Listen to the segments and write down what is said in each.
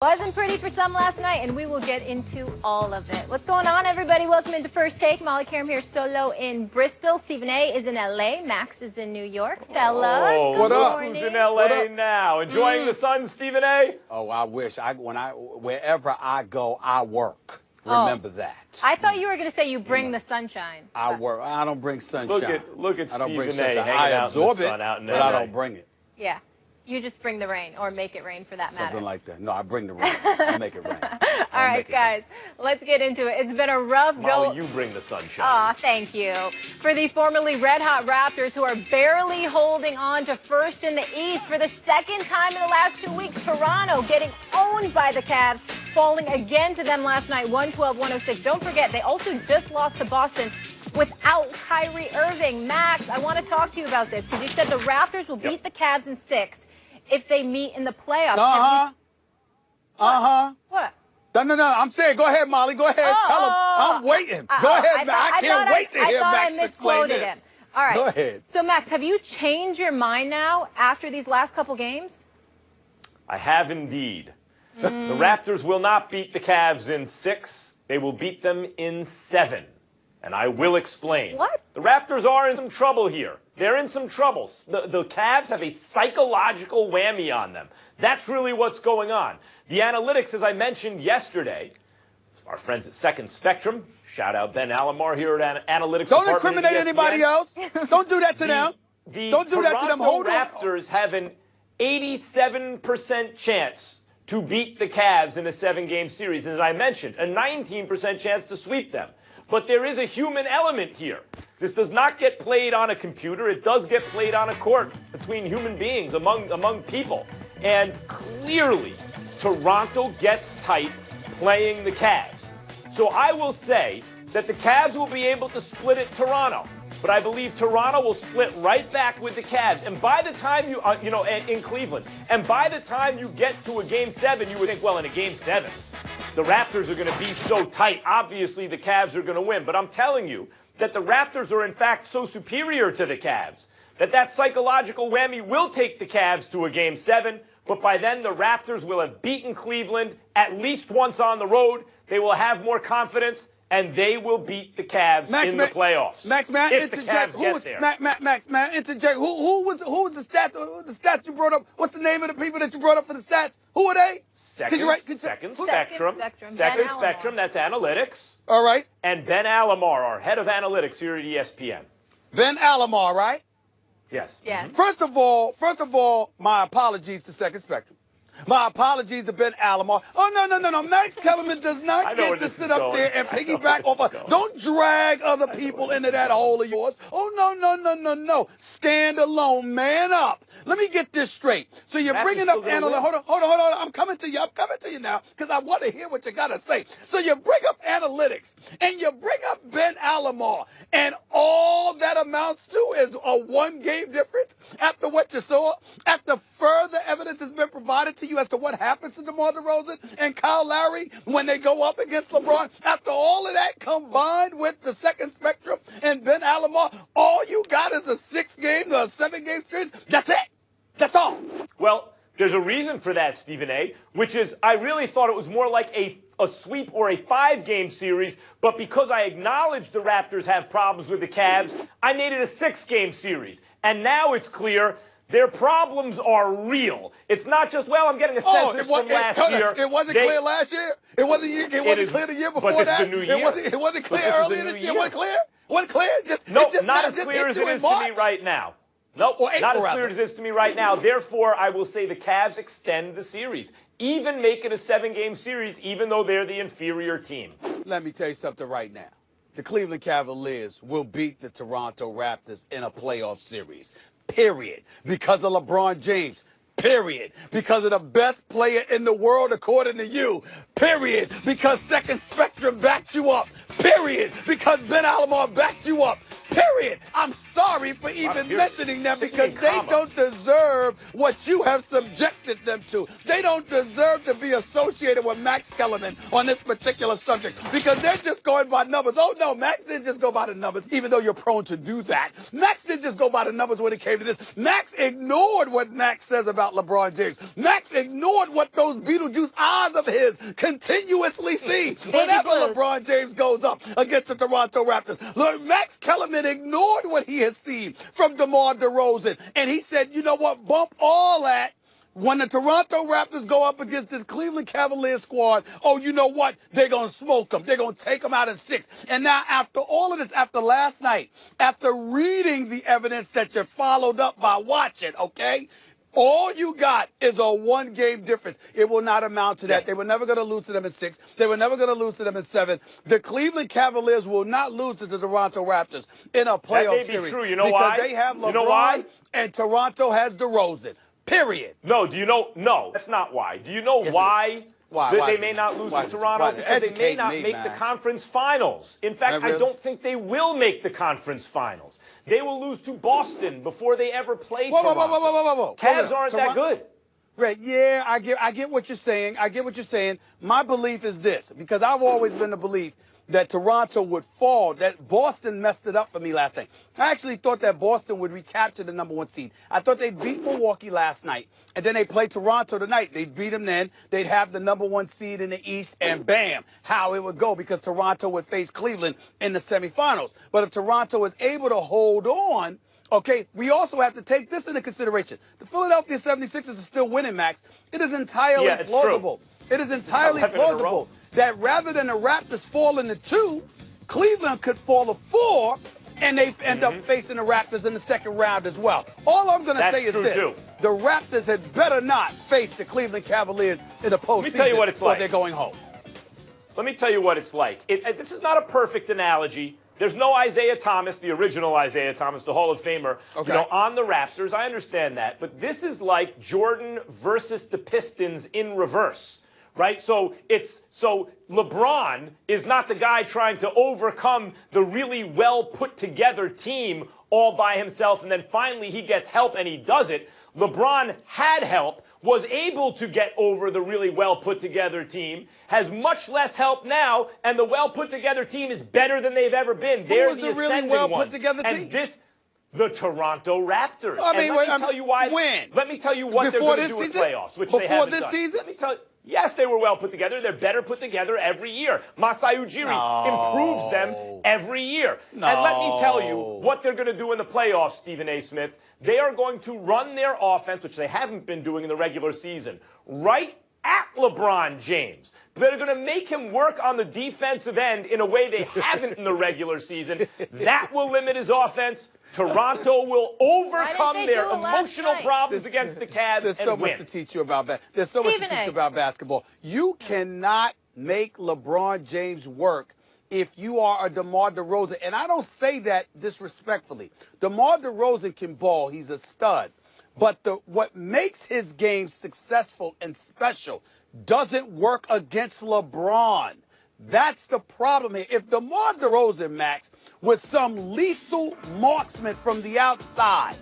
Wasn't pretty for some last night, and we will get into all of it. What's going on, everybody? Welcome into First Take. Molly Karam here solo in Bristol. Stephen A. is in L.A. Max is in New York. Fellas, Oh, good look morning. who's in L.A. now. Enjoying the sun, Stephen A.? Oh, I wish. Wherever I go, I work. Remember that. I thought you were going to say you bring the sunshine. I work. I don't bring sunshine. Look at I don't bring Stephen A. sunshine. hanging I out absorb in the it, sun out in but LA. I don't bring it. Yeah. You just bring the rain, or make it rain for that matter. Something like that. No, I bring the rain. I make it rain. All right, guys, let's get into it. It's been a rough go. Molly, you bring the sunshine. Aw, thank you. For the formerly red-hot Raptors, who are barely holding on to first in the East for the second time in the last 2 weeks, Toronto getting owned by the Cavs, falling again to them last night, 112-106. Don't forget, they also just lost to Boston without Kyrie Irving. Max, I want to talk to you about this, because you said the Raptors will beat the Cavs in 6 if they meet in the playoffs. What? No. I'm saying, go ahead, Molly. Go ahead. Tell him. I'm waiting. Go ahead, man. I can't wait to hear Max explain this. All right. Go ahead. So, Max, have you changed your mind now after these last couple games? I have indeed. The Raptors will not beat the Cavs in 6. They will beat them in 7. And I will explain. What? The Raptors are in some trouble here. They're in some trouble. The Cavs have a psychological whammy on them. That's really what's going on. The analytics, as I mentioned yesterday, our friends at Second Spectrum, shout out Ben Alamar here at Analytics. Don't incriminate anybody else. Don't do that to them. Don't do that to them. Hold on. The Raptors have an 87% chance to beat the Cavs in a 7-game series. And as I mentioned, a 19% chance to sweep them. But there is a human element here. This does not get played on a computer. It does get played on a court between human beings, among people. And clearly, Toronto gets tight playing the Cavs. So I will say that the Cavs will be able to split at Toronto. But I believe Toronto will split right back with the Cavs. And by the time in Cleveland, and by the time you get to a Game 7, you would think, well, in a Game 7, the Raptors are going to be so tight. Obviously, the Cavs are going to win. But I'm telling you that the Raptors are, in fact, so superior to the Cavs that psychological whammy will take the Cavs to a Game 7. But by then, the Raptors will have beaten Cleveland at least once on the road. They will have more confidence, and they will beat the Cavs in the playoffs. Max, man, if the Cavs get there. Max, man, interject. Who was the stats? The stats you brought up. What's the name of the people that you brought up for the stats? Who are they? Second Spectrum. That's analytics. All right. And Ben Alamar, our head of analytics here at ESPN. Ben Alamar, right? Yes. Yes. First of all, my apologies to Second Spectrum. My apologies to Ben Alamar. Oh, no. Max Kellerman does not get to sit up there and piggyback off of. Don't drag other people into that hole of yours. Oh, no. Stand alone. Man up. Let me get this straight. So you're bringing up analytics. Hold on. I'm coming to you now because I want to hear what you got to say. So you bring up analytics and you bring up Ben Alamar, and all that amounts to is a 1-game difference after what you saw, after further evidence has been provided to you as to what happens to DeMar DeRozan and Kyle Lowry when they go up against LeBron. After all of that combined with the Second Spectrum and Ben Alamar, all you got is a 6-game or a 7-game series. That's it. That's all. Well, there's a reason for that, Stephen A., which is I really thought it was more like a sweep or a 5-game series, but because I acknowledged the Raptors have problems with the Cavs, I made it a 6-game series. And now it's clear their problems are real. It's not just, well, I'm getting a census from last year. It wasn't clear last year. It wasn't clear the year before that. But this is the new year. It wasn't clear earlier this year. It wasn't clear? Wasn't clear? Not as clear as it is to me right now. Nope, not as clear as it is to me right now. Therefore, I will say the Cavs extend the series, even make it a 7-game series, even though they're the inferior team. Let me tell you something right now. The Cleveland Cavaliers will beat the Toronto Raptors in a playoff series. Period. Because of LeBron James. Period. Because of the best player in the world, according to you. Period. Because Second Spectrum backed you up. Period. Because Ben Alamar backed you up. Period. I'm sorry for even mentioning them because they don't deserve what you have subjected them to. They don't deserve to be associated with Max Kellerman on this particular subject because they're just going by numbers. Oh, no, Max didn't just go by the numbers, even though you're prone to do that. Max didn't just go by the numbers when it came to this. Max ignored what Max says about LeBron James. Max ignored what those Beetlejuice eyes of his continuously see whenever LeBron James goes up against the Toronto Raptors. Look, Max Kellerman ignored what he had seen from DeMar DeRozan. And he said, you know what, bump all that. When the Toronto Raptors go up against this Cleveland Cavaliers squad, oh, you know what? They're going to smoke them. They're going to take them out in 6. And now after all of this, after last night, after reading the evidence that you followed up by watching, okay? All you got is a 1-game difference. It will not amount to that. They were never going to lose to them in 6. They were never going to lose to them in 7. The Cleveland Cavaliers will not lose to the Toronto Raptors in a playoff series. That may be true. You know why? Because they have LeBron, you know why? And Toronto has DeRozan. Period. No, do you know? No, that's not why. Do you know why? Why they may not lose to Toronto? Because they may not make the conference finals. In fact, I don't think they will make the conference finals. They will lose to Boston before they ever play Toronto. Whoa. Cavs aren't that good. Right, yeah, I get what you're saying. I get what you're saying. My belief is this, because I've always been the belief that Toronto would fall, that Boston messed it up for me last night. I actually thought that Boston would recapture the #1 seed. I thought they beat Milwaukee last night, and then they played Toronto tonight. They'd beat them then. They'd have the #1 seed in the East, and bam, how it would go, because Toronto would face Cleveland in the semifinals. But if Toronto is able to hold on, okay, we also have to take this into consideration. The Philadelphia 76ers are still winning, Max. It is entirely plausible. It is entirely plausible that rather than the Raptors fall into 2, Cleveland could fall to 4, and they end up facing the Raptors in the second round as well. All I'm going to say is this. The Raptors had better not face the Cleveland Cavaliers in the postseason. Let me tell you what it's like. They're going home. Let me tell you what it's like. This is not a perfect analogy. There's no Isaiah Thomas, the original Isaiah Thomas, the Hall of Famer, on the Raptors. I understand that. But this is like Jordan versus the Pistons in reverse. Right? So LeBron is not the guy trying to overcome the really well put together team all by himself, and then finally he gets help and he does it. LeBron had help, was able to get over the really well put together team, has much less help now, and the well put together team is better than they've ever been. They're the really well put together team. And the Toronto Raptors. I mean, let me tell you why. When? Let me tell you what they're going to do in playoffs, which they haven't done. Before this season? Let me tell you. Yes, they were well put together. They're better put together every year. Masai Ujiri improves them every year. And let me tell you what they're going to do in the playoffs, Stephen A. Smith. They are going to run their offense, which they haven't been doing in the regular season, right at LeBron James. They're going to make him work on the defensive end in a way they haven't in the regular season. That will limit his offense. Toronto will overcome their emotional problems against the Cavs There's so much to teach you about that. There's so much to teach you about basketball. You cannot make LeBron James work if you are a DeMar DeRozan. And I don't say that disrespectfully. DeMar DeRozan can ball. He's a stud. But what makes his game successful and special doesn't work against LeBron. That's the problem here. If DeMar DeRozan, Max, was some lethal marksman from the outside,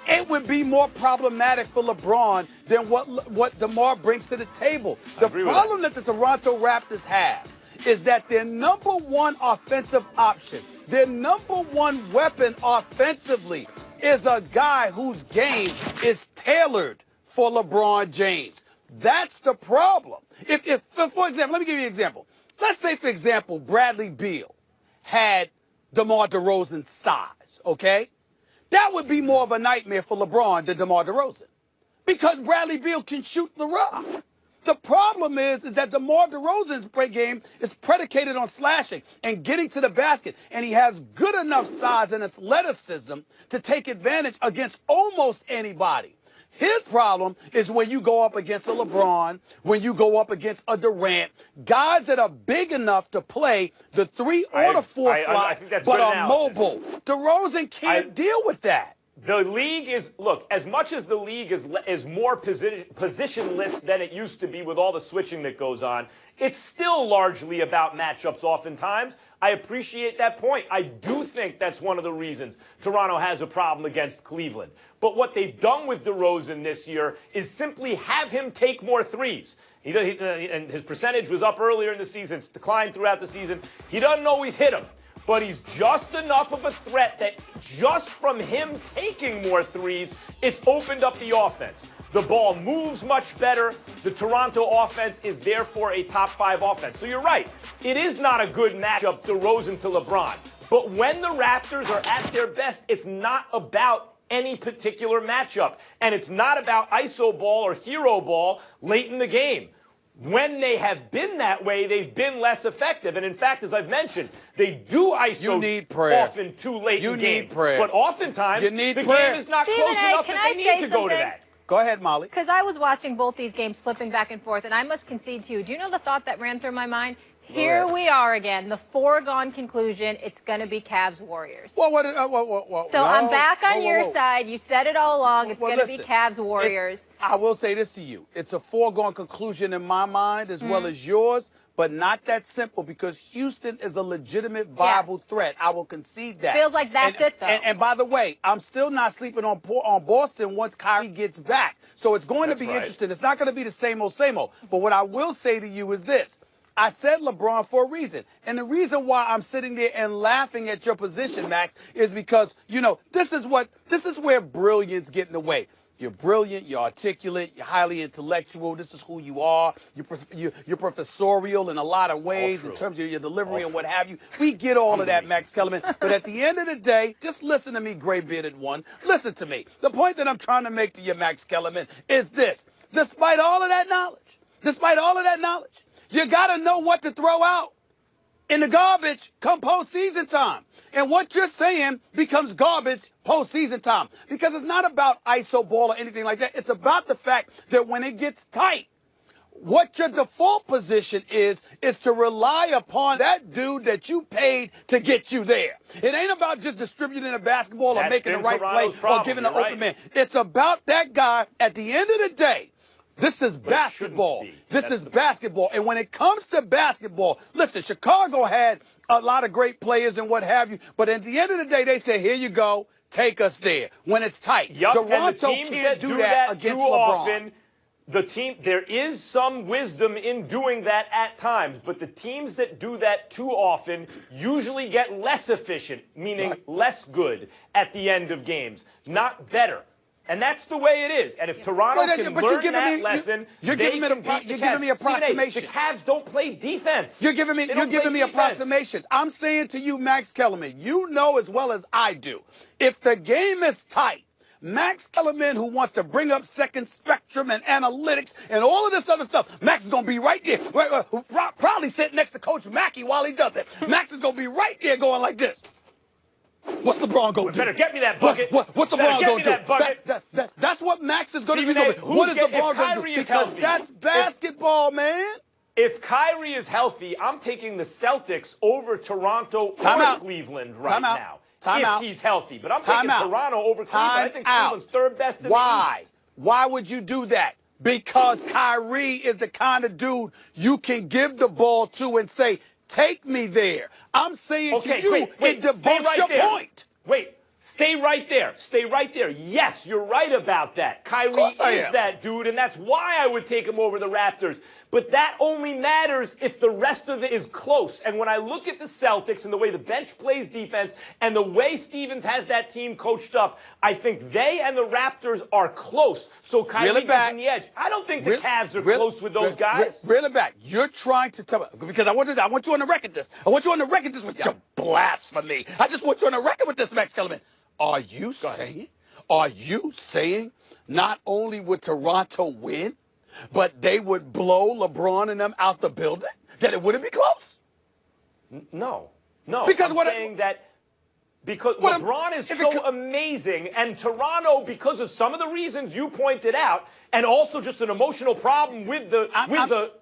it would be more problematic for LeBron than what DeMar brings to the table. The problem that the Toronto Raptors have is that their #1 offensive option, their #1 weapon offensively, is a guy whose game is tailored for LeBron James. That's the problem. For example, let me give you an example. Let's say, for example, Bradley Beal had DeMar DeRozan's size, okay? That would be more of a nightmare for LeBron than DeMar DeRozan, because Bradley Beal can shoot the rock. The problem is that DeMar DeRozan's game is predicated on slashing and getting to the basket, and he has good enough size and athleticism to take advantage against almost anybody. His problem is when you go up against a LeBron, when you go up against a Durant, guys that are big enough to play the 3 or the 4 slot, but are mobile. DeRozan can't deal with that. The league is, look, as much as the league is more positionless than it used to be with all the switching that goes on, it's still largely about matchups oftentimes. I appreciate that point. I do think that's one of the reasons Toronto has a problem against Cleveland. But what they've done with DeRozan this year is simply have him take more threes. And his percentage was up earlier in the season. It's declined throughout the season. He doesn't always hit them. But he's just enough of a threat that just from him taking more threes, it's opened up the offense. The ball moves much better. The Toronto offense is therefore a top 5 offense. So you're right. It is not a good matchup, DeRozan to LeBron. But when the Raptors are at their best, it's not about any particular matchup. And it's not about iso ball or hero ball late in the game. When they have been that way, they've been less effective. And in fact, as I've mentioned, they do ISO often too late in the game. But oftentimes, the game is not close enough that they need to go to that. Go ahead, Molly. Because I was watching both these games flipping back and forth, and I must concede to you. Do you know the thought that ran through my mind? Here we are again, the foregone conclusion, it's going to be Cavs-Warriors. So I'm back on your side. You said it all along. It's going to be Cavs-Warriors. I will say this to you. It's a foregone conclusion in my mind as well as yours, but not that simple because Houston is a legitimate, viable threat. I will concede that. Feels like that's it, though. And by the way, I'm still not sleeping on Boston once Kyrie gets back. So it's going to be interesting. It's not going to be the same old, same old. But what I will say to you is this. I said LeBron for a reason. And the reason why I'm sitting there and laughing at your position, Max, is because, you know, this is where brilliance get in the way. You're brilliant, you're articulate, you're highly intellectual. This is who you are. You're professorial in a lot of ways in terms of your delivery and what have you. We get all of that, Max Kellerman. But at the end of the day, just listen to me, gray-bearded one. Listen to me. The point that I'm trying to make to you, Max Kellerman, is this. Despite all of that knowledge, you got to know what to throw out in the garbage come postseason time. And what you're saying becomes garbage postseason time. Because it's not about iso ball or anything like that. It's about the fact that when it gets tight, what your default position is to rely upon that dude that you paid to get you there. It ain't about just distributing a basketball or making the right play or giving an open man. It's about that guy at the end of the day. This is basketball. This is basketball. And when it comes to basketball, listen, Chicago had a lot of great players and what have you. But at the end of the day, they say, here you go. Take us there when it's tight. Toronto can't do that against LeBron. There is some wisdom in doing that at times, but the teams that do that too often usually get less efficient, meaning less good at the end of games, not better. And that's the way it is. And if Toronto can learn that lesson, you're giving me approximations. The Cavs don't play defense. You're giving me approximations. I'm saying to you, Max Kellerman, you know as well as I do, if the game is tight, Max Kellerman, who wants to bring up second spectrum and analytics and all of this other stuff, Max is going to be right there, probably sitting next to Coach Mackey while he does it. Max is going to be right there going like this. What's LeBron going to do? Better get me that bucket. What's LeBron going to do? That's what Max is going to do. What is LeBron going to do? Because that's basketball, man. If Kyrie is healthy, I'm taking the Celtics over Toronto or Cleveland right now. If he's healthy. But I'm taking Toronto over Cleveland. I think Cleveland's third best in the East. Why would you do that? Because Kyrie is the kind of dude you can give the ball to and say, take me there. I'm saying to you, it debunks your point. Wait, stay right there. Stay right there. Yes, you're right about that. Kyrie is that dude, and that's why I would take him over the Raptors. But that only matters if the rest of it is close. And when I look at the Celtics and the way the bench plays defense and the way Stevens has that team coached up, I think they and the Raptors are close. So Kyrie gets in the edge. I don't think the Cavs are close with those guys. Really back. You're trying to tell me, because I want you on the record this. I want you on the record this with your blasphemy. I just want you on the record with this, Max Kellerman. Are you saying not only would Toronto win, but they would blow LeBron and them out the building? That it wouldn't be close? No. Because I'm saying that because LeBron is so amazing, and Toronto, because of some of the reasons you pointed out, and also just an emotional problem with the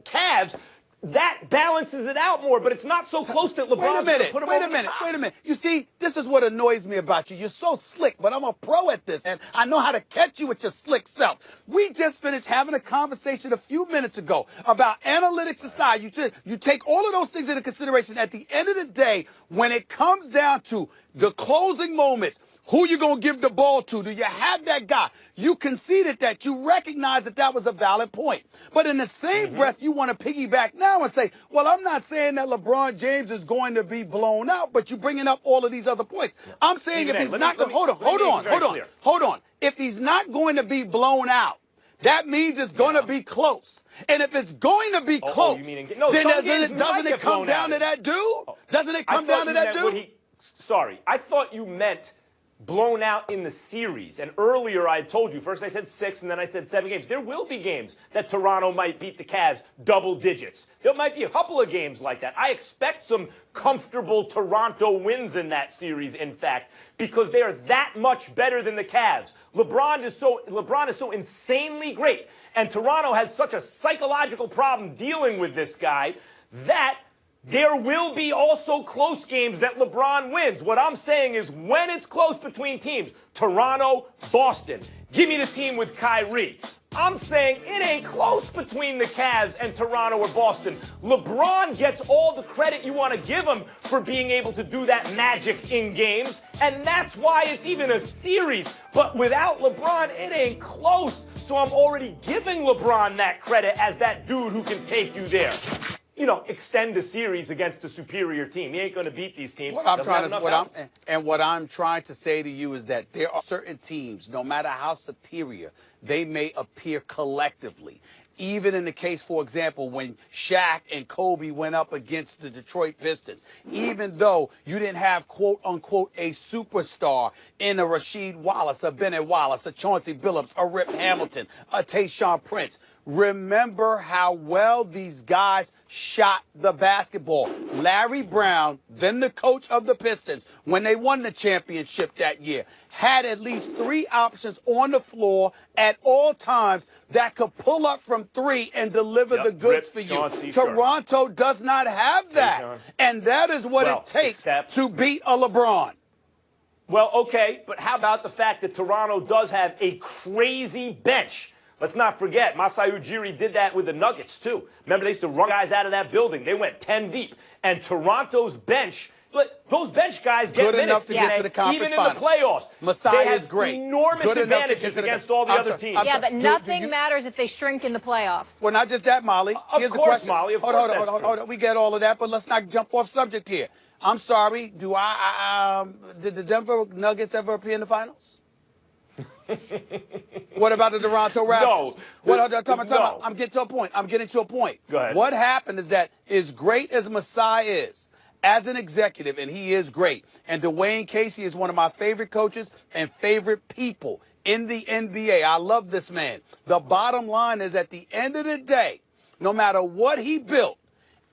Cavs, that balances it out more, but it's not so close that LeBron's going to put him over the top. Wait a minute. You see, this is what annoys me about you. You're so slick, but I'm a pro at this, and I know how to catch you with your slick self. We just finished having a conversation a few minutes ago about analytics aside. You take all of those things into consideration. At the end of the day, when it comes down to the closing moments, who you going to give the ball to? Do you have that guy? You conceded that. You recognize that that was a valid point. But in the same breath, you want to piggyback now and say, well, I'm not saying that LeBron James is going to be blown out, but you're bringing up all of these other points. I'm saying if he's not going to, hold on. If he's not going to be blown out, that means it's going to be close. And if it's going to be close, then doesn't it come down to that dude? Doesn't it come down to that dude? Sorry, I thought you meant blown out in the series. And earlier I told you, first I said 6 and then I said 7 games. There will be games that Toronto might beat the Cavs double digits. There might be a couple of games like that. I expect some comfortable Toronto wins in that series, in fact, because they are that much better than the Cavs. LeBron is so insanely great, and Toronto has such a psychological problem dealing with this guy that there will be also close games that LeBron wins. What I'm saying is when it's close between teams, Toronto, Boston, give me the team with Kyrie. I'm saying it ain't close between the Cavs and Toronto or Boston. LeBron gets all the credit you want to give him for being able to do that magic in games, and that's why it's even a series. But without LeBron, it ain't close. So I'm already giving LeBron that credit as that dude who can take you there. You know, extend the series against a superior team. He ain't going to beat these teams. What I'm trying to say to you is that there are certain teams, no matter how superior they may appear collectively. Even in the case, for example, when Shaq and Kobe went up against the Detroit Pistons, even though you didn't have, quote, unquote, a superstar in a Rasheed Wallace, a Bennett Wallace, a Chauncey Billups, a Rip Hamilton, a Tayshaun Prince, remember how well these guys shot the basketball. Larry Brown, then the coach of the Pistons, when they won the championship that year, had at least 3 options on the floor at all times that could pull up from 3 and deliver the goods for you. Toronto does not have that. And that is what it takes to beat a LeBron. Well, okay, but how about the fact that Toronto does have a crazy bench? Let's not forget, Masai Ujiri did that with the Nuggets, too. Remember, they used to run guys out of that building. They went 10 deep. And Toronto's bench, those bench guys get minutes to get to the conference even in the playoffs. Masai is great. Enormous advantages against all the other teams. Yeah, but nothing matters if they shrink in the playoffs. Well, not just that, Molly. Of course, Molly. Of course, hold on. We get all of that, but let's not jump off subject here. I'm sorry. Did the Denver Nuggets ever appear in the finals? What about the Toronto Raptors? No. I'm getting to a point. Go ahead. What happened is that as great as Masai is, as an executive, and he is great, and Dwayne Casey is one of my favorite coaches and favorite people in the NBA. I love this man. The bottom line is at the end of the day, no matter what he built,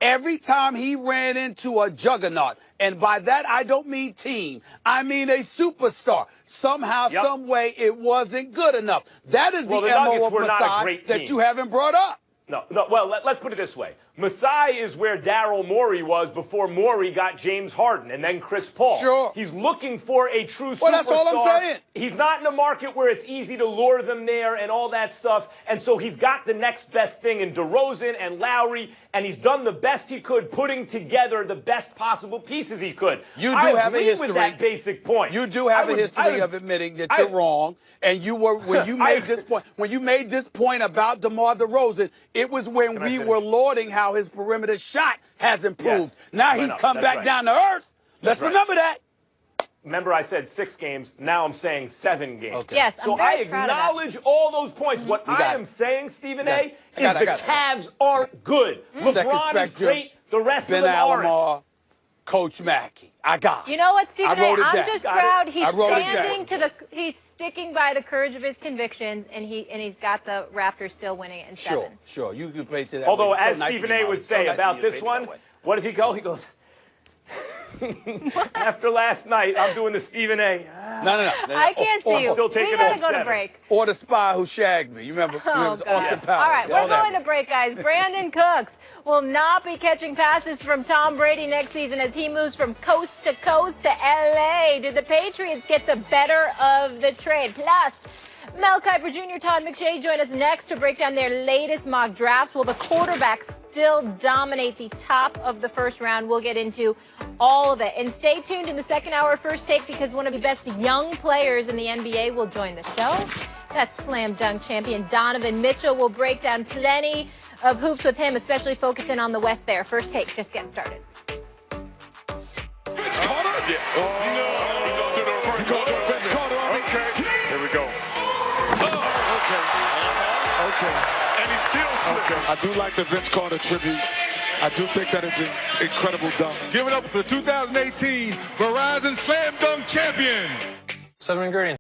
every time he ran into a juggernaut, and by that I don't mean team, I mean a superstar. Somehow, some way, it wasn't good enough. That is the MO of Masai that you haven't brought up. No. Well, let's put it this way. Masai is where Daryl Morey was before Morey got James Harden and then Chris Paul. Sure. He's looking for a true superstar. Well, that's all I'm saying. He's not in a market where it's easy to lure them there and all that stuff. And so he's got the next best thing in DeRozan and Lowry, and he's done the best he could putting together the best possible pieces he could. You do have a history with that basic point. You do have a history of admitting that you're wrong. And you were when you made this point about DeMar DeRozan, it was when we were lauding how his perimeter shot has improved. Yes. Now he's come back down to earth. Let's remember that. Remember, I said 6 games. Now I'm saying 7 games. Okay. Yes, so I acknowledge all those points. What I am saying, Stephen A., is the Cavs aren't good. LeBron is great. The rest of them aren't. Coach Mackey. I got it. You know what, Stephen A., I'm just proud he's sticking by the courage of his convictions, and he's got the Raptors still winning it in 7. Sure. You play to that. Although, as Stephen A. would say about this one, what does he go? He goes, after last night, I'm doing the Stephen A. No. I can't see you. Still taking We gotta on go to 7. break. Or the spy who shagged me. You remember God. Austin Powers? All right, All we're that. going to break, guys. Brandon Cooks will not be catching passes from Tom Brady next season as he moves from coast to coast to L.A. Did the Patriots get the better of the trade? Plus, Mel Kiper Jr., Todd McShay join us next to break down their latest mock drafts. Will the quarterbacks still dominate the top of the first round? We'll get into all of it. And stay tuned in the second hour of First Take because one of the best young players in the NBA will join the show. That's slam dunk champion Donovan Mitchell. Will break down plenty of hoops with him, especially focusing on the West there. First Take, just get started. Vince Carter? Yeah. Oh, no. Vince Carter. Okay. Here we go. Okay. And he still slipped. Okay. I do like the Vince Carter tribute. I do think that it's an incredible dunk. Give it up for the 2018 Verizon Slam Dunk Champion. 7 ingredients.